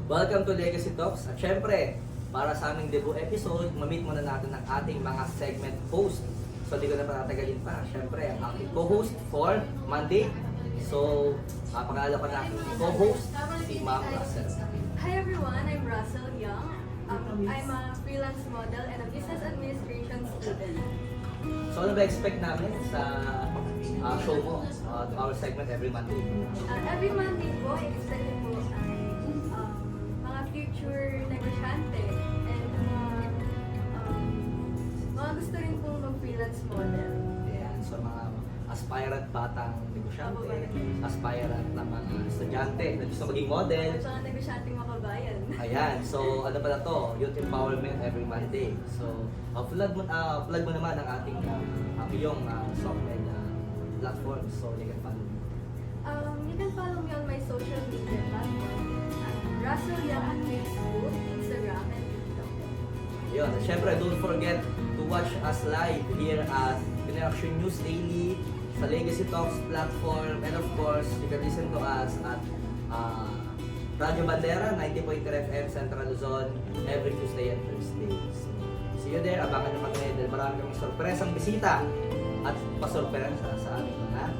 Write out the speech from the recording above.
Welcome to Legacy Talks. At syempre, para sa aming debut episode, mamit muna natin ang ating mga segment host. So, di ko na patatagalin pa. Syempre, ang aking co-host for Monday. So, pangalawa pa natin co-host, si Ma'am Russell. Hi everyone, I'm Russell Young. I'm a freelance model and a business administration student. So, ano ba expect namin sa show mo, our segment every Monday? Every Monday po, expect po ay mga future negosyante and mga gusto rin po mag-freelance model. Ayan, so mga aspirant batang negosyante, aspirant na mga estudyante na gusto maging model. At mga negosyanteng makabayan. Ayan, so ano pala to? Youth Empowerment every Monday. So, plug mo naman ang ating iyong social platform, so you can follow me. You can follow me on my social media platform. Russell Young on Facebook, Instagram, and TikTok. Yun, at syempre don't forget to watch us live here at Interaction News Daily, sa Legacy Talks platform, and of course, you can listen to us at Radio Bandera, 90.3 FM, Central Luzon, every Tuesday and Thursday. So, see you there, abangan nyo kami dahil marami kaming sorpresang bisita at pasorpresa sa amin. Ha?